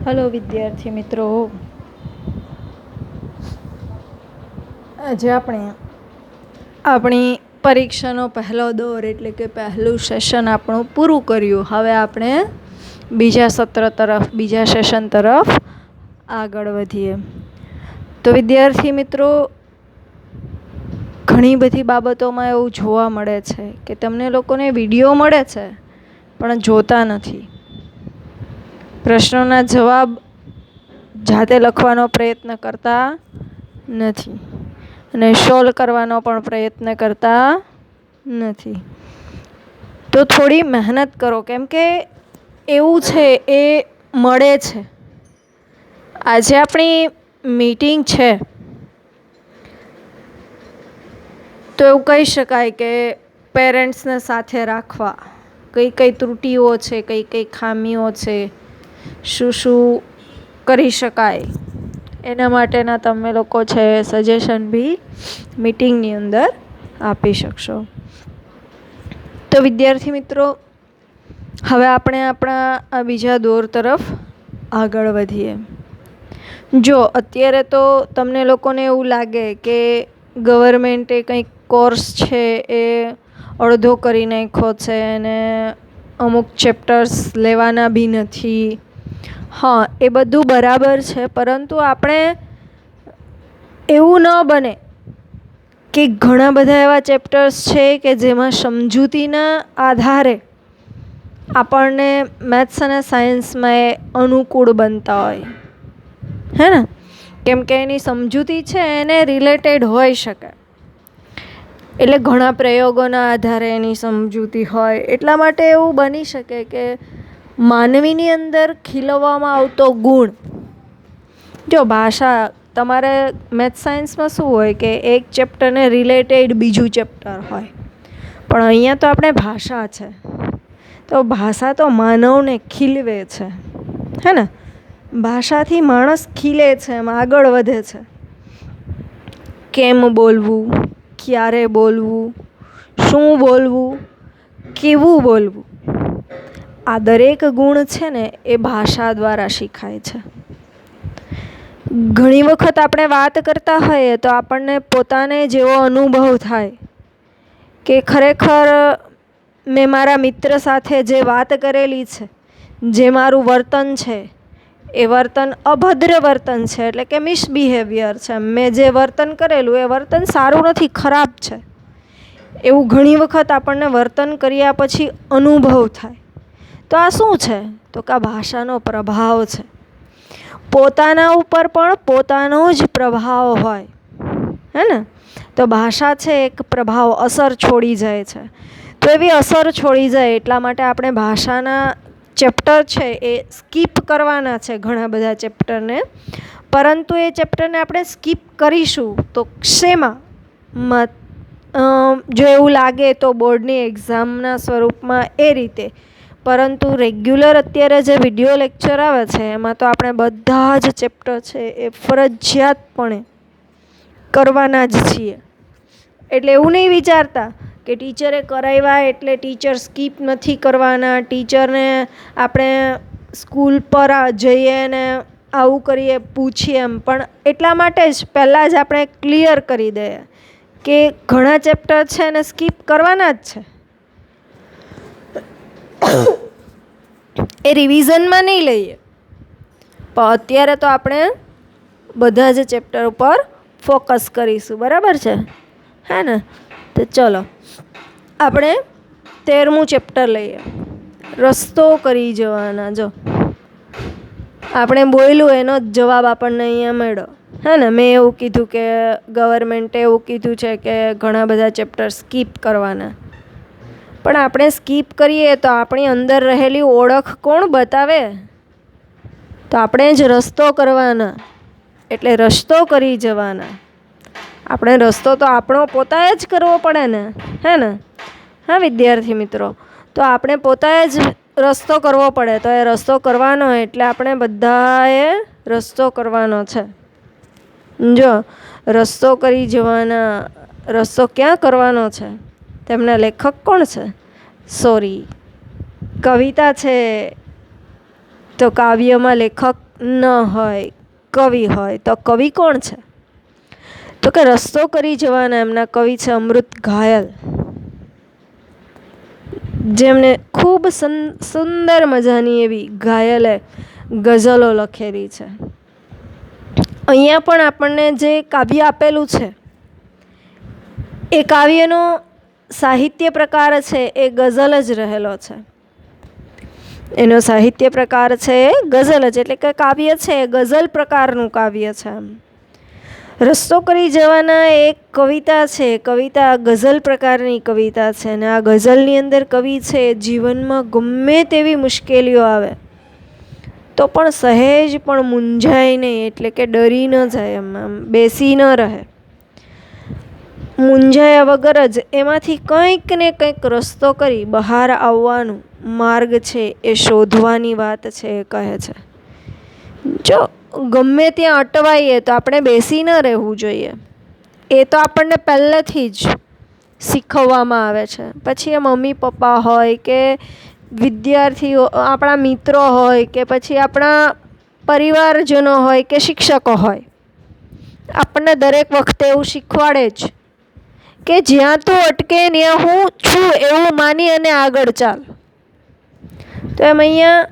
Hello વિદ્યાર્થી મિત્રો, આજે આપણે આપણી પરીક્ષાનો પહેલો દોર એટલે કે પહેલું સેશન આપણું પૂરું કર્યું. હવે આપણે બીજા સત્ર તરફ, બીજા સેશન તરફ આગળ વધીએ. તો વિદ્યાર્થી મિત્રો, ઘણી બધી બાબતોમાં એવું જોવા મળે છે કે તમને લોકોને વિડીયો મળે છે પણ જોતા નથી. પ્રશ્નોના જવાબ જાતે લખવાનો પ્રયત્ન કરતા નથી અને સોલ્વ કરવાનો પણ પ્રયત્ન કરતા નથી. તો થોડી મહેનત કરો, કેમ કે એવું છે એ મળે છે. આજે આપણી મીટિંગ છે તો એવું કહી શકાય કે પેરેન્ટ્સને સાથે રાખવા, કઈ કઈ ત્રુટીઓ છે, કઈ કઈ ખામીઓ છે, શું શું કરી શકાય, એના માટેના તમે લોકો છે સજેશન બી મીટિંગની અંદર આપી શકશો. તો વિદ્યાર્થી મિત્રો, હવે આપણે આપણા આ બીજા દોર તરફ આગળ વધીએ. જો અત્યારે તો તમને લોકોને એવું લાગે કે ગવર્મેન્ટે કંઈક કોર્સ છે એ અડધો કરી નાખ્યો છે અને અમુક ચેપ્ટર્સ લેવાના બી નથી. હા, એ બધું બરાબર છે, પરંતુ આપણે એવું ન બને કે ઘણા બધા એવા ચેપ્ટર્સ છે કે જેમાં સમજૂતીના આધારે આપણને મેથ્સ અને સાયન્સમાં એ અનુકૂળ બનતા હોય, હે ને? કેમ કે એની સમજૂતી છે એને રિલેટેડ હોઈ શકે. એટલે ઘણા પ્રયોગોના આધારે એની સમજૂતી હોય, એટલા માટે એવું બની શકે કે માનવીની અંદર ખીલવવામાં આવતો ગુણ, જો ભાષા, તમારે મેથ્સ સાયન્સમાં શું હોય કે એક ચેપ્ટરને રિલેટેડ બીજું ચેપ્ટર હોય, પણ અહીંયા તો આપણે ભાષા છે, તો ભાષા તો માનવને ખીલવે છે, હે ને? ભાષાથી માણસ ખીલે છે, એમ આગળ વધે છે. કેમ બોલવું, ક્યારે બોલવું, શું બોલવું, કેવું બોલવું, આ દરેક ગુણ છે ને એ ભાષા દ્વારા શીખાય છે. ઘણી વખત આપણે વાત કરતા હોઈએ તો આપણને પોતાને જેવો અનુભવ થાય કે ખરેખર મેં મારા મિત્ર સાથે જે વાત કરેલી છે, જે મારું વર્તન છે એ વર્તન અભદ્ર વર્તન છે, એટલે કે મિસબિહેવિયર છે. મેં જે વર્તન કરેલું એ વર્તન સારું નથી, ખરાબ છે, એવું ઘણી વખત આપણને વર્તન કર્યા પછી અનુભવ થાય. તો આ શું છે? તો કે આ ભાષાનો પ્રભાવ છે. પોતાના ઉપર પણ પોતાનો જ પ્રભાવ હોય, હે ને? તો ભાષા છે એક પ્રભાવ, અસર છોડી જાય છે. તો એવી અસર છોડી જાય એટલા માટે આપણે ભાષાના ચેપ્ટર છે એ સ્કીપ કરવાના છે, ઘણા બધા ચેપ્ટરને. પરંતુ એ ચેપ્ટરને આપણે સ્કીપ કરીશું તો શેમાં? જો એવું લાગે તો બોર્ડની એક્ઝામના સ્વરૂપમાં, એ રીતે. પરંતુ રેગ્યુલર અત્યારે જે વિડીયો લેક્ચર આવે છે એમાં તો આપણે બધા જ ચેપ્ટર છે એ ફરજિયાતપણે કરવાના જ છીએ. એટલે એવું નહીં વિચારતા કે ટીચરે કરાવ્યા એટલે ટીચર સ્કીપ નથી કરવાના, ટીચરને આપણે સ્કૂલ પર જઈએ ને આવું કરીએ, પૂછીએ એમ. પણ એટલા માટે જ પહેલાં જ આપણે ક્લિયર કરી દઈએ કે ઘણા ચેપ્ટર છે એને સ્કીપ કરવાના જ છે. એ રિવિઝનમાં નહીં લઈએ, પણ અત્યારે તો આપણે બધા જ ચેપ્ટર ઉપર ફોકસ કરીશું, બરાબર છે, હે ને? તો ચલો આપણે 13મું ચેપ્ટર લઈએ, રસ્તો કરી જવાના. જો આપણે બોલ્યું એનો જ જવાબ આપણને અહીંયા મળ્યો, હે ને? મેં એવું કીધું કે ગવર્મેન્ટે એવું કીધું છે કે ઘણા બધા ચેપ્ટર સ્કીપ કરવાના, પણ આપણે સ્કીપ કરીએ તો આપણી અંદર રહેલી ઓળખ કોણ બતાવે? તો આપણે જ રસ્તો કરવાના, એટલે રસ્તો કરી જવાના. આપણે રસ્તો તો આપણો પોતાએ જ કરવો પડે ને, હે ને? હા વિદ્યાર્થી મિત્રો, તો આપણે પોતાએ જ રસ્તો કરવો પડે. તો એ રસ્તો કરવાનો એટલે આપણે બધાએ રસ્તો કરવાનો છે. જો રસ્તો કરી જવાના, રસ્તો ક્યાં કરવાનો છે? તેમના લેખક કોણ છે? સોરી, કવિતા છે. તો કાવ્યમાં લેખક ન હોય, કવિ હોય. તો કવિ કોણ છે? તો કે રસ્તો કરી જવાના એમના કવિ છે અમૃત ઘાયલ, જેમને ખૂબ સુંદર મજાની એવી ઘાયલે ગઝલો લખેલી છે. અહીંયા પણ આપણને જે કાવ્ય આપેલું છે એ કાવ્યનો સાહિત્ય પ્રકાર છે એ ગઝલ જ રહેલો છે. એનો સાહિત્ય પ્રકાર છે એ ગઝલ જ, એટલે કે કાવ્ય છે એ ગઝલ પ્રકારનું કાવ્ય છે. રસ્તો કરી જવાના એક કવિતા છે, કવિતા ગઝલ પ્રકારની કવિતા છે. અને આ ગઝલની અંદર કવિ છે જીવનમાં ગમે તેવી મુશ્કેલીઓ આવે તો પણ સહેજ પણ મૂંઝાય નહીં, એટલે કે ડરી ન જાય, એમ બેસી ન રહે, મૂંઝાયા વગર જ એમાંથી કંઈક ને કંઈક રસ્તો કરી બહાર આવવાનું માર્ગ છે એ શોધવાની વાત છે એ કહે છે. જો ગમે ત્યાં અટવાઈએ તો આપણે બેસી ન રહેવું જોઈએ. એ તો આપણને પહેલેથી જ શીખવવામાં આવે છે. પછી એ મમ્મી પપ્પા હોય કે વિદ્યાર્થીઓ, આપણા મિત્રો હોય કે પછી આપણા પરિવારજનો હોય કે શિક્ષકો હોય, આપણને દરેક વખતે એવું શીખવાડે જ કે જ્યાં તું અટકે ત્યાં હું છું એવું માની અને આગળ ચાલ. તો એમ અહીંયા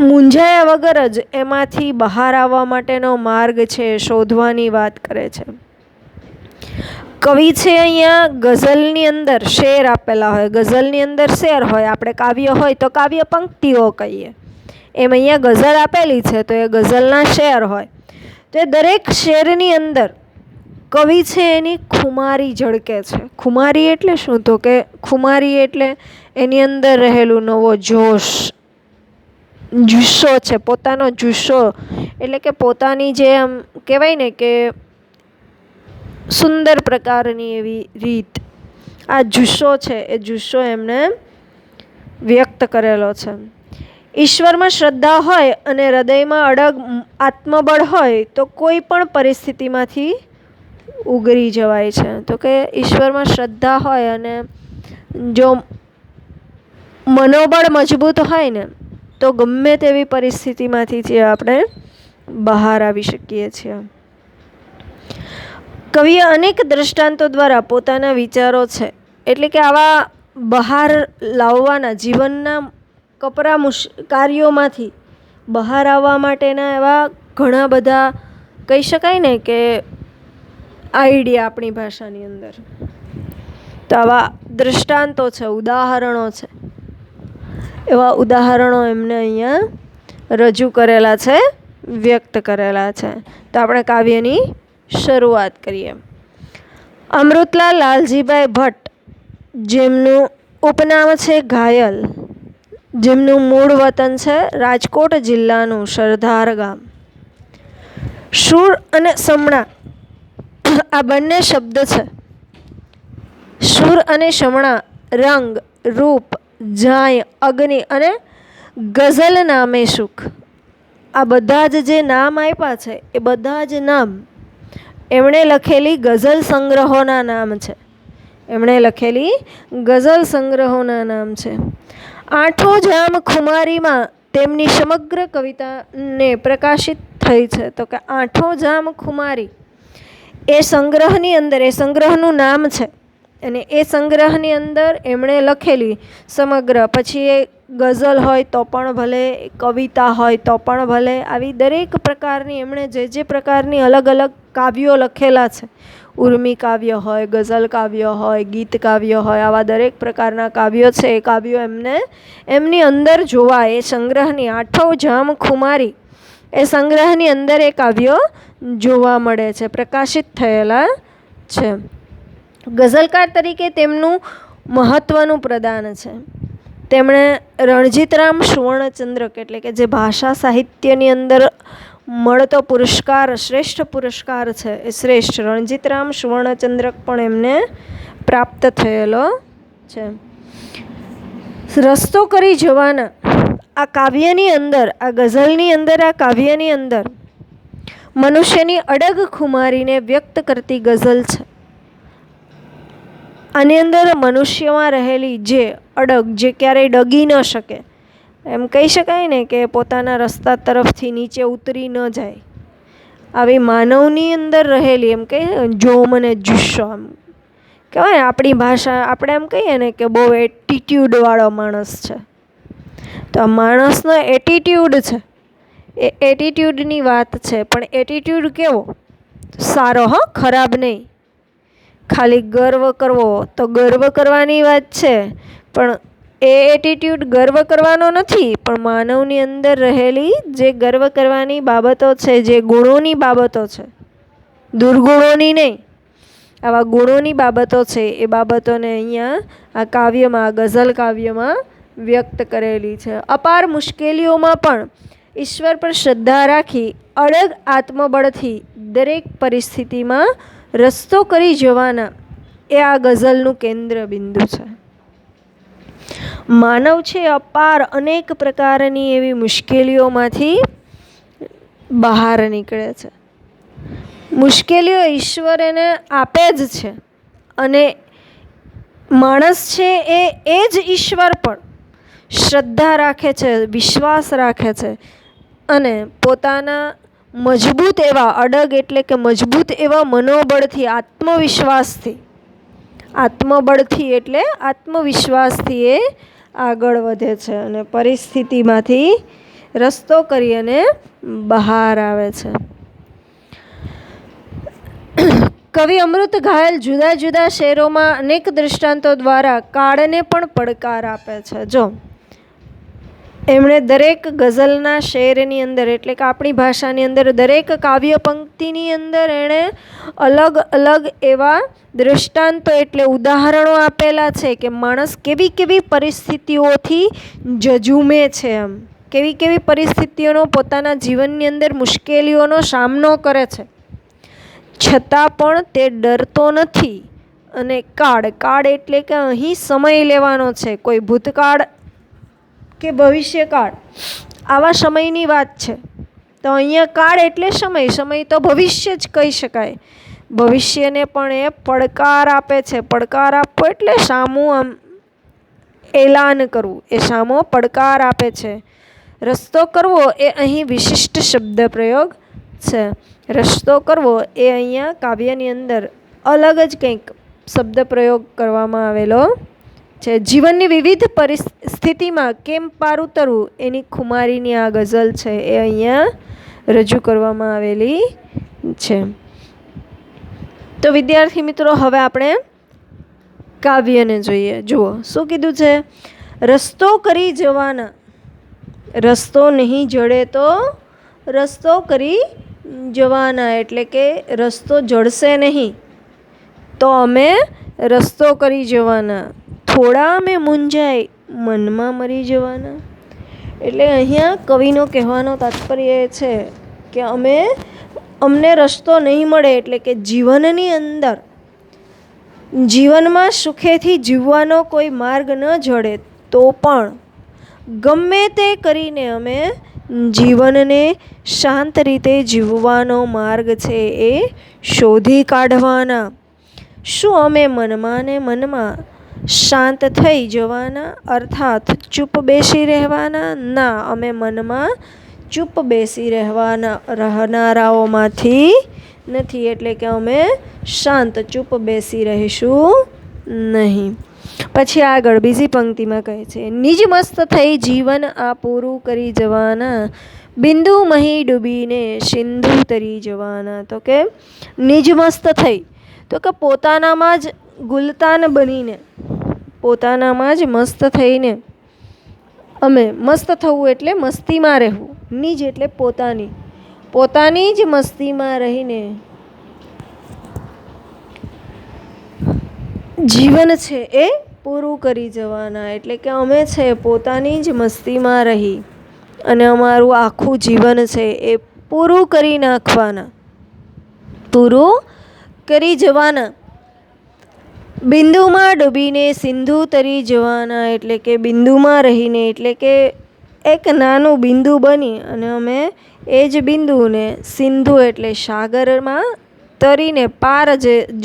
મૂંઝાયા વગર જ એમાંથી બહાર આવવા માટેનો માર્ગ છે શોધવાની વાત કરે છે. કવિ છે અહીંયા ગઝલની અંદર શેર આપેલા હોય, ગઝલની અંદર શેર હોય, આપણે કાવ્ય હોય તો કાવ્ય પંક્તિઓ કહીએ, એમ અહીંયા ગઝલ આપેલી છે તો એ ગઝલના શેર હોય. તો એ દરેક શેરની અંદર કવિ છે એની ખુમારી ઝળકે છે. ખુમારી એટલે શું? તો કે ખુમારી એટલે એની અંદર રહેલું નવો જોશ, જુસ્સો છે, પોતાનો જુસ્સો, એટલે કે પોતાની જે આમ કહેવાય ને કે સુંદર પ્રકારની એવી રીત, આ જુસ્સો છે એ જુસ્સો એમણે વ્યક્ત કરેલો છે. ઈશ્વરમાં શ્રદ્ધા હોય અને હૃદયમાં અડગ આત્મબળ હોય તો કોઈ પણ પરિસ્થિતિમાંથી ઉગરી જવાય છે. તો કે ઈશ્વરમાં શ્રદ્ધા હોય અને જો મનોબળ મજબૂત હોય ને તો ગમે તેવી પરિસ્થિતિમાંથી આપણે બહાર આવી શકીએ છીએ. કવિએ અનેક દ્રષ્ટાંતો દ્વારા પોતાના વિચારો છે એટલે કે આવા બહાર લાવવાના, જીવનના કપરા કાર્યોમાંથી બહાર આવવા માટેના એવા ઘણા બધા કહી શકાય ને કે આઈડિયા આપણી ભાષાની અંદર. તો આવા દ્રષ્ટાંતો છે, ઉદાહરણો છે, એવા ઉદાહરણો એમને અહીંયા રજૂ કરેલા છે, વ્યક્ત કરેલા છે. તો આપણે કાવ્યની શરૂઆત કરીએ. અમૃતલાલ લાલજીભાઈ ભટ્ટ, જેમનું ઉપનામ છે ઘાયલ, જેમનું મૂળ વતન છે રાજકોટ જિલ્લાનું સરદાર ગામ. શૂર અને સમણા આ બંને શબ્દ છે. શૂર અને સમણા, રંગ, રૂપ, જાય, અગ્નિ અને ગઝલ નામે સુખ, આ બધા જ જે નામ આપ્યા છે એ બધા જ નામ એમણે લખેલી ગઝલ સંગ્રહોના નામ છે. એમણે લખેલી ગઝલ સંગ્રહોના નામ છે. આઠો જામ ખુમારીમાં તેમની સમગ્ર કવિતાને પ્રકાશિત થઈ છે. તો કે આઠો જામ ખુમારી એ સંગ્રહની અંદર, એ સંગ્રહનું નામ છે અને એ સંગ્રહની અંદર એમણે લખેલી સમગ્ર, પછી એ ગઝલ હોય તો પણ ભલે, કવિતા હોય તો પણ ભલે, આવી દરેક પ્રકારની એમણે જે પ્રકારની અલગ અલગ કાવ્યો લખેલા છે, ઉર્મી કાવ્ય હોય, ગઝલ કાવ્ય હોય, ગીત કાવ્ય હોય, આવા દરેક પ્રકારના કાવ્યો છે એ કાવ્યો એમને એમની અંદર જોવા, એ સંગ્રહની આઠો જામ ખુમારી એ સંગ્રહની અંદર એ કાવ્યો જોવા મળે છે, પ્રકાશિત થયેલા છે. ગઝલકાર તરીકે તેમનું મહત્ત્વનું પ્રદાન છે. તેમણે રણજીતરામ સુવર્ણચંદ્રક એટલે કે જે ભાષા સાહિત્યની અંદર મળતો પુરસ્કાર, શ્રેષ્ઠ પુરસ્કાર છે એ શ્રેષ્ઠ રણજીતરામ સુવર્ણચંદ્રક પણ એમને પ્રાપ્ત થયેલો છે. રસ્તો કરી જવાના આ કાવ્યની અંદર, આ ગઝલની અંદર, આ કાવ્યની અંદર મનુષ્યની અડગ ખુમારીને વ્યક્ત કરતી ગઝલ છે. આની અંદર મનુષ્યમાં રહેલી જે અડગ, જે ક્યારેય ડગી ન શકે, એમ કહી શકાય ને કે પોતાના રસ્તા તરફથી નીચે ઉતરી ન જાય. આવી માનવની અંદર રહેલી એમ કહે જોમ અને જુસ્સો, આમ કહેવાય આપણી ભાષા આપણે એમ કહીએ ને કે બહુ એટીટ્યૂડવાળો માણસ છે. તો આ માણસનો એટીટ્યૂડ છે, એ એટીટ્યૂડની વાત છે. પણ એટીટ્યૂડ કેવો? સારો, ખરાબ નહીં. ખાલી ગર્વ કરવો તો ગર્વ કરવાની વાત છે, પણ એ એટીટ્યૂડ ગર્વ કરવાનો નથી, પણ માનવની અંદર રહેલી જે ગર્વ કરવાની બાબતો છે, જે ગુણોની બાબતો છે, દુર્ગુણોની નહીં, આવા ગુણોની બાબતો છે, એ બાબતોને અહીંયા આ કાવ્યમાં, આ ગઝલ કાવ્યમાં વ્યક્ત કરેલી છે. અપાર મુશ્કેલીઓમાં પણ ઈશ્વર પર શ્રદ્ધા રાખી અડગ આત્મબળથી દરેક પરિસ્થિતિમાં રસ્તો કરી જવાના, એ આ ગઝલનું કેન્દ્ર બિંદુ છે. માનવ છે અપાર અનેક પ્રકારની એવી મુશ્કેલીઓમાંથી બહાર નીકળે છે. મુશ્કેલીઓ ઈશ્વર એને આપે જ છે, અને માણસ છે એ જ ઈશ્વર પર શ્રદ્ધા રાખે છે, વિશ્વાસ રાખે છે, અને પોતાના મજબૂત એવા, અડગ એટલે કે મજબૂત એવા મનોબળથી, આત્મબળથી એટલે આત્મવિશ્વાસથી એ આગળ વધે છે અને પરિસ્થિતિમાંથી રસ્તો કરી અને બહાર આવે છે. કવિ અમૃત ઘાયલ જુદા જુદા શેરોમાં અનેક દૃષ્ટાંતો દ્વારા કાળને પણ પડકાર આપે છે. જો એમણે દરેક ગઝલના શેરની અંદર, એટલે કે આપણી ભાષાની અંદર દરેક કાવ્ય પંક્તિની અંદર એણે અલગ અલગ એવા દૃષ્ટાંતો એટલે ઉદાહરણો આપેલા છે કે માણસ કેવી કેવી પરિસ્થિતિઓથી જજુમે છે, એમ કેવી કેવી પરિસ્થિતિઓનો પોતાના જીવનની અંદર મુશ્કેલીઓનો સામનો કરે છે, છતાં પણ તે ડરતો નથી. અને કાળ એટલે કે અહીં સમય લેવાનો છે, કોઈ ભૂતકાળ કે ભવિષ્યકાળ આવા સમયની વાત છે. તો અહીંયા કાળ એટલે સમય તો ભવિષ્ય જ કહી શકાય. ભવિષ્યને પણ એ પડકાર આપે છે. પડકાર આપવો એટલે સામું આમ એલાન કરવું, એ સામો પડકાર આપે છે. રસ્તો કરવો એ અહીં વિશિષ્ટ શબ્દ પ્રયોગ છે. રસ્તો કરવો એ અહીંયા કાવ્યની અંદર અલગ જ કંઈક શબ્દ પ્રયોગ કરવામાં આવેલો છે. જીવનની વિવિધ પરિસ્થિતિમાં કેમ પાર ઉતરવું એની ખુમારીની આ ગઝલ છે, એ અહીંયા રજૂ કરવામાં આવેલી છે. તો વિદ્યાર્થી મિત્રો, હવે આપણે કાવ્યને જોઈએ. જુઓ શું કીધું છે? રસ્તો કરી જવાના, રસ્તો નહીં જડે તો રસ્તો કરી જવાના, એટલે કે રસ્તો જડશે નહીં તો અમે રસ્તો કરી જવાના, થોડા અમે મૂંઝાય મનમાં મરી જવાના. એટલે અહીંયા કવિનો કહેવાનો તાત્પર્ય એ છે કે અમને રસ્તો નહીં મળે, એટલે કે જીવનની અંદર જીવનમાં સુખેથી જીવવાનો કોઈ માર્ગ ન જડે તો પણ ગમે તે કરીને અમે જીવનને શાંત રીતે જીવવાનો માર્ગ છે એ શોધી કાઢવાના. શું અમે મનમાં ને મનમાં શાંત થઈ જવાના, અર્થાત ચૂપ બેસી રહેવાના? ના, અમે મનમાં ચૂપ બેસી રહેનારાઓમાંથી નથી, એટલે કે અમે શાંત ચૂપ બેસી રહીશું નહીં. પછી આગળ બીજી પંક્તિમાં કહે છે, નિજ મસ્ત થઈ જીવન આ પૂરું કરી જવાના, બિંદુ મહી ડૂબીને સિંધુ તરી જવાના. તો કે નિજ મસ્ત થઈ, તો કે પોતાનામાં જ ગુલતાન બનીને, પોતાનામાં જ મસ્ત થઈને, અમે મસ્ત થવું એટલે મસ્તીમાં રહેવું, નિજ એટલે પોતાની જ મસ્તીમાં રહીને જીવન છે એ પૂરું કરી જવાના. એટલે કે અમે છે પોતાની જ મસ્તીમાં રહી અને અમારું આખું જીવન છે એ પૂરું કરી નાખવાના, પૂરું કરી જવાના. બિંદુમાં ડૂબીને સિંધુ તરી જવાના, એટલે કે બિંદુમાં રહીને, એટલે કે એક નાનું બિંદુ બની અને અમે એ જ બિંદુને સિંધુ એટલે સાગરમાં તરીને પાર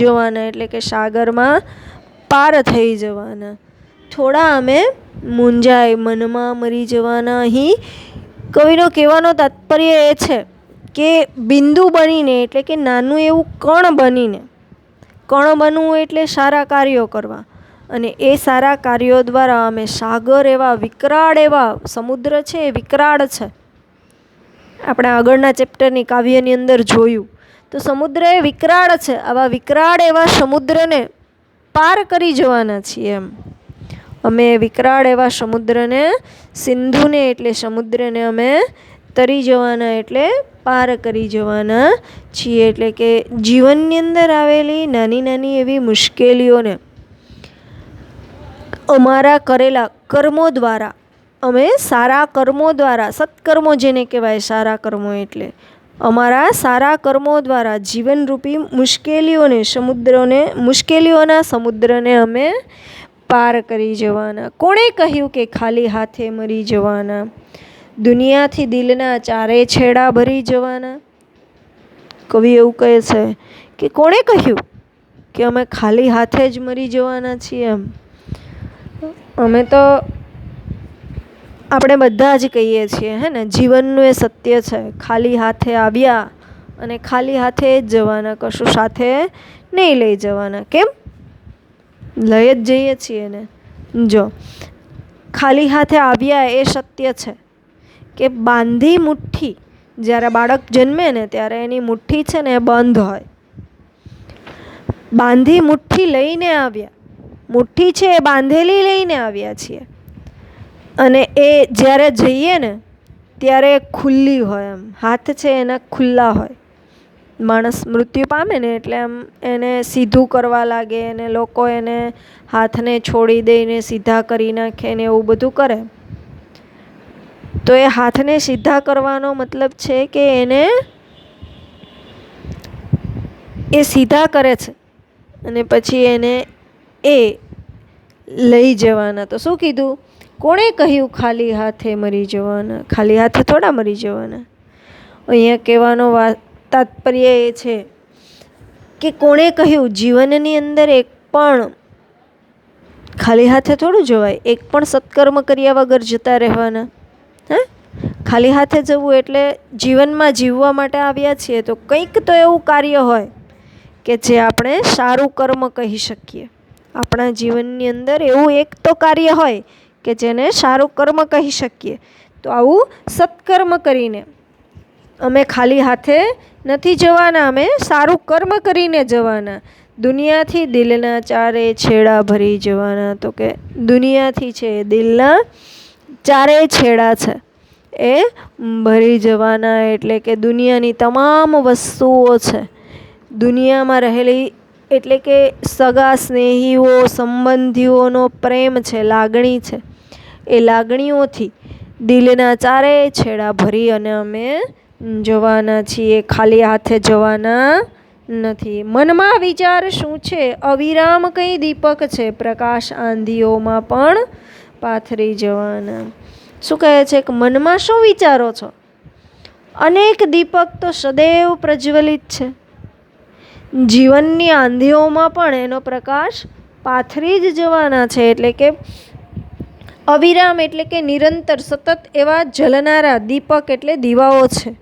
જવાના, એટલે કે સાગરમાં પાર થઈ જવાના. થોડા અમે મૂંઝાય, મનમાં મરી જવાના. અહીં કવિનો કહેવાનો તાત્પર્ય એ છે કે બિંદુ બનીને એટલે કે નાનું એવું કણ બનીને, કણ બનવું એટલે સારા કાર્યો કરવા, અને એ સારા કાર્યો દ્વારા અમે સાગર એવા વિકરાળ એવા, સમુદ્ર છે એ વિકરાળ છે, આપણે આગળના ચેપ્ટરની કાવ્યની અંદર જોયું તો સમુદ્ર એ વિકરાળ છે. આવા વિકરાળ એવા સમુદ્રને પાર કરી જવાના છીએ એમ. અમે વિકરાળ એવા સમુદ્રને, સિંધુને એટલે સમુદ્રને અમે તરી જવાના એટલે પાર કરી જવાના છીએ. એટલે કે જીવનની અંદર આવેલી નાની નાની એવી મુશ્કેલીઓને અમારા કરેલા કર્મો દ્વારા, અમે સારા કર્મો દ્વારા, સત્કર્મો જેને કહેવાય, સારા કર્મો એટલે અમારા સારા કર્મો દ્વારા જીવનરૂપી મુશ્કેલીઓને, મુશ્કેલીઓના સમુદ્રને અમે પાર કરી જવાના. કોણે કહ્યું કે ખાલી હાથે મરી જવાના? દુનિયાથી દિલના ચારે છેડા ભરી જવાના. કવિ એવું કહે છે કે કોણે કહ્યું કે અમે ખાલી હાથે જ મરી જવાના છીએ એમ. અમે તો આપણે બધા જ કહીએ છીએ હે ને, જીવનનું એ સત્ય છે, ખાલી હાથે આવ્યા અને ખાલી હાથે જ જવાના, કશું સાથે નહીં લઈ જવાના. કેમ? લઈ જ જઈએ છીએ ને. જો ખાલી હાથે આવ્યા એ સત્ય છે કે બાંધી મુઠ્ઠી, જ્યારે બાળક જન્મે ને ત્યારે એની મુઠ્ઠી છે ને એ બંધ હોય. બાંધી મુઠ્ઠી લઈને આવ્યા, મુઠ્ઠી છે એ બાંધેલી લઈને આવ્યા છીએ, અને એ જ્યારે જઈએ ને ત્યારે ખુલ્લી હોય એમ, હાથ છે એના ખુલ્લા હોય. માણસ મૃત્યુ પામે ને એટલે એમ એને સીધું કરવા લાગે, અને લોકો એને હાથને છોડી દઈને સીધા કરી નાખે ને એવું બધું કરે. તો એ હાથને સીધા કરવાનો મતલબ છે કે એને એ સીધા કરે છે અને પછી એને એ લઈ જવાના. તો શું કીધું? કોણે કહ્યું ખાલી હાથે મરી જવાના? ખાલી હાથે થોડા મરી જવાના. અહીંયા કહેવાનો તાત્પર્ય એ છે કે કોણે કહ્યું જીવનની અંદર એક પણ ખાલી હાથે થોડું જવાય, એક પણ સત્કર્મ કર્યા વગર જતા રહેવાના. હે, ખાલી હાથે જવું એટલે જીવનમાં જીવવા માટે આવ્યા છીએ તો કંઈક તો એવું કાર્ય હોય કે જે આપણે સારું કર્મ કહી શકીએ. આપણા જીવનની અંદર એવું એક તો કાર્ય હોય કે જેને સારું કર્મ કહી શકીએ. તો આવું સત્કર્મ કરીને અમે ખાલી હાથે નથી જવાના, અમે સારું કર્મ કરીને જવાના. દુનિયાથી દિલના ચારે છેડા ભરી જવાના. તો કે દુનિયાથી છે દિલના ચારે છેડા છે એ ભરી જવાના. એટલે કે દુનિયાની તમામ વસ્તુઓ છે, દુનિયામાં રહેલી એટલે કે સગા સ્નેહીઓ, સંબંધીઓનો પ્રેમ છે, લાગણી છે, એ લાગણીઓથી દિલના ચારે છેડા ભરી અને અમે જવાના છીએ, ખાલી હાથે જવાના નથી. મનમાં વિચાર શું છે? અવિરામ કઈ દીપક છે, પ્રકાશ આંધીઓમાં પણ પાથરી જવાના. શું કહે છે કે મનમાં શું વિચારો છો? અનેક દીપક તો સદૈવ પ્રજ્વલિત છે, જીવનની આંધીઓમાં પણ એનો પ્રકાશ પાથરી જ જવાના છે. એટલે કે અવિરામ એટલે કે નિરંતર, સતત એવા જલનારા દીપક એટલે દીવાઓ છે.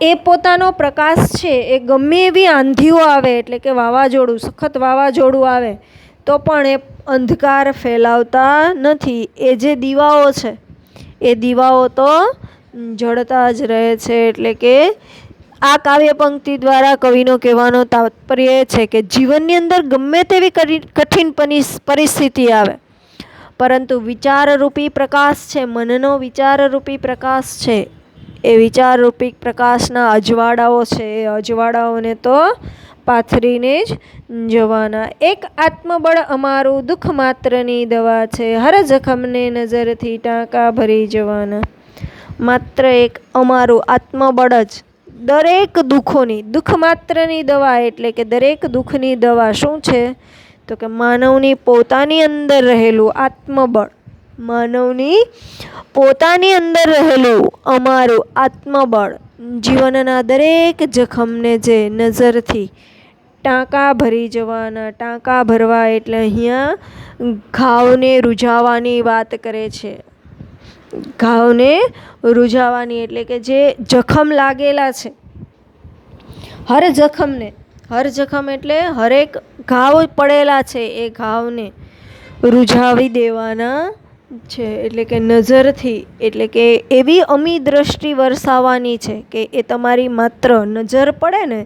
એ પોતાનો પ્રકાશ છે એ ગમે એવી આંધીઓ આવે એટલે કે વાવાઝોડું, સખત વાવાઝોડું આવે તો પણ એ અંધકાર ફેલાવતા નથી. એ જે દીવાઓ છે એ દીવાઓ તો જળતા જ રહે છે. એટલે કે આ કાવ્ય પંક્તિ દ્વારા કવિનો કહેવાનો તાત્પર્ય એ છે કે જીવનની અંદર ગમે તેવી કઠિન પરિસ્થિતિ આવે, પરંતુ વિચારરૂપી પ્રકાશ છે, મનનો વિચારરૂપી પ્રકાશ છે, એ વિચારરૂપી પ્રકાશના અજવાળાઓ છે, એ અજવાળાઓને તો પાથરીને જ જવાના. એક આત્મબળ અમારું દુઃખ માત્રની દવા છે, હર જખમને નજરથી ટાંકા ભરી જવાના. માત્ર એક અમારું આત્મબળ જ દરેક દુઃખોની, દુઃખ માત્રની દવા એટલે કે દરેક દુઃખની દવા શું છે? તો કે માનવની પોતાની અંદર રહેલું આત્મબળ, માનવની પોતાની અંદર રહેલું અમારું આત્મબળ જીવનના દરેક જખમને જે નજરથી ટાંકા ભરી જવાના. ટાંકા ભરવા એટલે અહીંયા ઘાવને રૂઝાવાની વાત કરે છે. ઘાવને રૂઝાવાની એટલે કે જે જખમ લાગેલા છે, હર જખમ એટલે હરેક ઘાવ પડેલા છે એ ઘાવને રૂઝાવી દેવાના છે. એટલે કે નજરથી, એટલે કે એવી અમી દ્રષ્ટિ વરસાવવાની છે કે એ તમારી માત્ર નજર પડે ને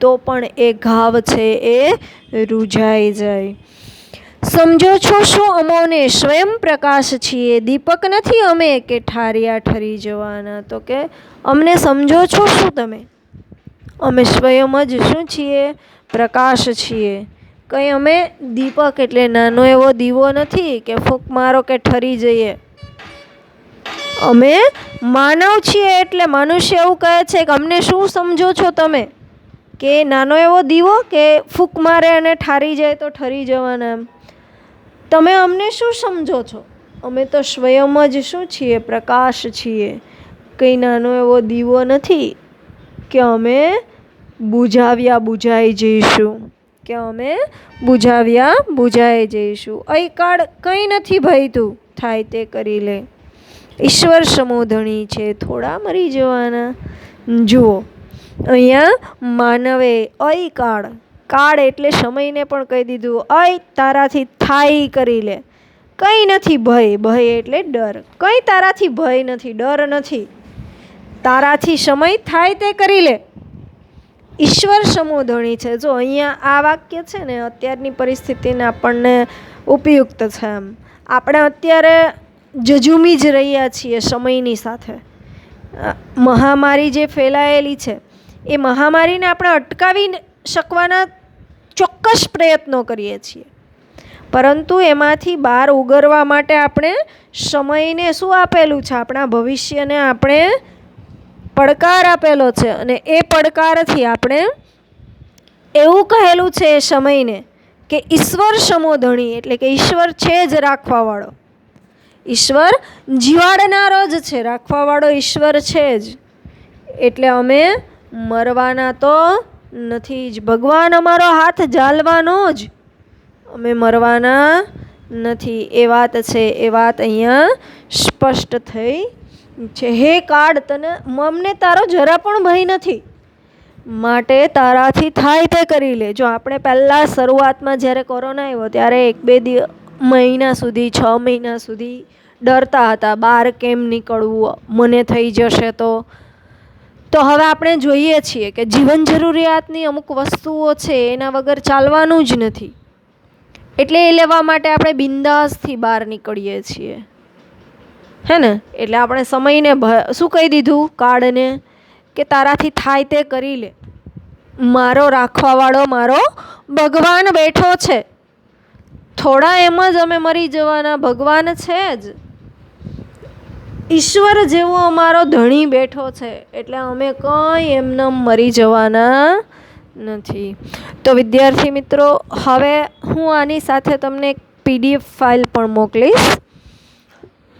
તો પણ એ ઘાવ છે એ રૂઝાઈ જાય. સમજો છો શું અમોને સ્વયં પ્રકાશ છીએ, દીપક નથી અમે કે ઠારિયા ઠરી જવાના. તો કે અમને સમજો છો શું તમે? અમે સ્વયં જ શું છીએ? પ્રકાશ છીએ. કંઈ અમે દીપક એટલે નાનો એવો દીવો નથી કે ફૂંક મારો કે ઠરી જઈએ. અમે માનવ છીએ એટલે મનુષ્ય એવું કહે છે કે અમને શું સમજો છો તમે? કે નાનો એવો દીવો કે ફૂંક મારે અને ઠારી જાય તો ઠરી જવાના. એમ તમે અમને શું સમજો છો? અમે તો સ્વયં જ શું છીએ? પ્રકાશ છીએ. કંઈ નાનો એવો દીવો નથી કે અમે બુઝાઈ જઈશું. અહીં કાળ કંઈ નથી ભયતું, થાય તે કરી લે. ઈશ્વર સમોધણી છે, થોડા મરી જવાના. જુઓ અહીંયા માનવે કાળ એટલે સમયને પણ કહી દીધું, તારાથી થાય કરી લે. કંઈ નથી ભય એટલે ડર. કંઈ તારાથી ભય નથી, ડર નથી. તારાથી સમય થાય તે કરી લે. ઈશ્વર સમોધણી છે. જો અહીંયા આ વાક્ય છે ને અત્યારની પરિસ્થિતિને આપણને ઉપયુક્ત છે. એમ આપણે અત્યારે જજુમી જ રહ્યા છીએ સમયની સાથે. મહામારી જે ફેલાયેલી છે એ મહામારીને આપણે અટકાવી શકવાના ચોક્કસ પ્રયત્નો કરીએ છીએ, પરંતુ એમાંથી બહાર ઉગરવા માટે આપણે સમયને શું આપેલું છે? આપણા ભવિષ્યને આપણે પડકાર આપેલો છે. અને એ પડકારથી આપણે એવું કહેલું છે એ સમયને કે ઈશ્વર સમોધણી, એટલે કે ઈશ્વર છે જ રાખવાવાળો. ઈશ્વર જીવાડનારો જ છે, રાખવાવાળો ઈશ્વર છે જ. એટલે અમે મરવાના તો નથી જ. ભગવાન અમારો હાથ ઝાલવાનો જ, અમે મરવાના નથી. એ વાત છે, એ વાત અહીંયા સ્પષ્ટ થઈ છે. હે કાળ, અમને તારો જરા પણ ભય નથી, માટે તારાથી થાય તે કરી લે. જો આપણે પહેલાં શરૂઆતમાં જ્યારે કોરોના આવ્યો ત્યારે 1-2 મહિના સુધી, 6 મહિના સુધી ડરતા હતા, બહાર કેમ નીકળવું, મને થઈ જશે તો હવે આપણે જોઈએ છીએ કે જીવન જરૂરિયાતની અમુક વસ્તુઓ છે એના વગર ચાલવાનું જ નથી. એટલે એ લેવા માટે આપણે બિંદાસથી બહાર નીકળીએ છીએ, હે ને? એટલે આપણે સમયને શું કહી દીધું? કાળને કે તારાથી થાય તે કરી લે. મારો રાખવાવાળો મારો ભગવાન બેઠો છે. થોડા એમ જ અમે મરી જવાના, ભગવાન છે જ. ઈશ્વર જેવો અમારો ધણી બેઠો છે, એટલે અમે કંઈ એમને મરી જવાના નથી. તો વિદ્યાર્થી મિત્રો, હવે હું આની સાથે તમને એક PDF ફાઇલ પણ મોકલીશ.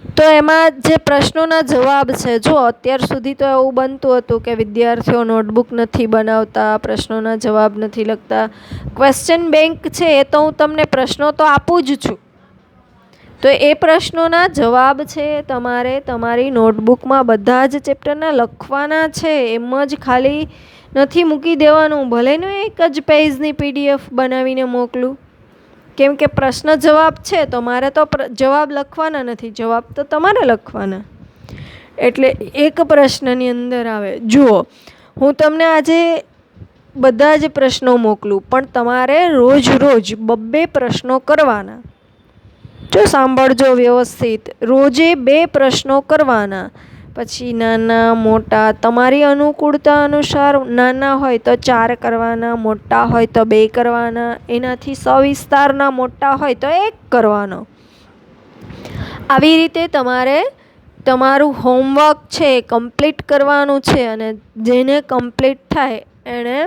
તો એમાં જે પ્રશ્નોના જવાબ છે, જો અત્યાર સુધી તો એવું બનતું હતું કે વિદ્યાર્થીઓ નોટબુક નથી બનાવતા, પ્રશ્નોના જવાબ નથી લખતા. ક્વેશ્ચન બેંક છે એ તો હું તમને પ્રશ્નો તો આપું જ છું, તો એ પ્રશ્નોના જવાબ છે તમારે તમારી નોટબુકમાં બધા જ ચેપ્ટરના લખવાના છે. એમ જ ખાલી નથી મૂકી દેવાનું, ભલે ને એક જ પેજની PDF બનાવીને મોકલું. કેમ કે પ્રશ્ન જવાબ છે તો મારે તો જવાબ લખવાના નથી, જવાબ તો તમારે લખવાના. એટલે એક પ્રશ્નની અંદર આવે. જુઓ, હું તમને આજે બધા જ પ્રશ્નો મોકલું, પણ તમારે રોજ 2 પ્રશ્નો કરવાના. જો સાંભળજો વ્યવસ્થિત, રોજે 2 પ્રશ્નો કરવાના. પછી નાના મોટા તમારી અનુકૂળતા અનુસાર, નાના હોય તો 4 કરવાના, મોટા હોય તો 2 કરવાના, એનાથી સવિસ્તારના મોટા હોય તો 1 કરવાનો. આવી રીતે તમારે તમારું હોમવર્ક છે એ કમ્પ્લીટ કરવાનું છે, અને જેને કમ્પ્લીટ થાય એણે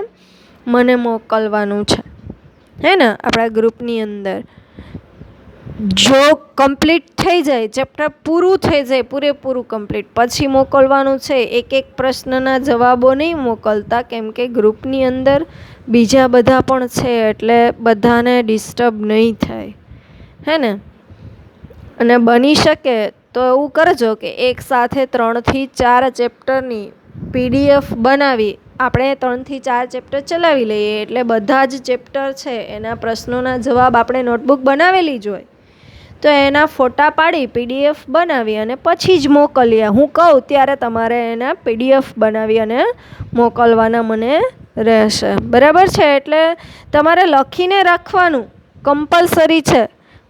મને મોકલવાનું છે, હે ને, આપણા ગ્રુપની અંદર. જો કમ્પ્લીટ થઈ જાય, ચેપ્ટર પૂરું થઈ જાય, પૂરેપૂરું કમ્પ્લીટ, પછી મોકલવાનું છે. એક એક પ્રશ્નના જવાબો નહીં મોકલતા, કેમ કે ગ્રુપની અંદર બીજા બધા પણ છે, એટલે બધાને ડિસ્ટર્બ નહીં થાય, હે ને. અને બની શકે તો એવું કરજો કે એક સાથે 3 થી 4 ચેપ્ટરની PDF બનાવી આપણે 3 થી 4 ચેપ્ટર ચલાવી લઈએ, એટલે બધા જ ચેપ્ટર છે એના પ્રશ્નોના જવાબ આપણે નોટબુક બનાવેલી જ હોય, તો એના ફોટા પાડી PDF બનાવી અને પછી જ મોકલીએ. હું કહું ત્યારે તમારે એના PDF બનાવી અને મોકલવાના મને રહેશે, બરાબર છે. એટલે તમારે લખીને રાખવાનું કમ્પલસરી છે.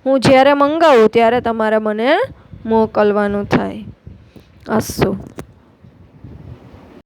હું જ્યારે મંગાવું ત્યારે તમારે મને મોકલવાનું થાય. અસ્તુ.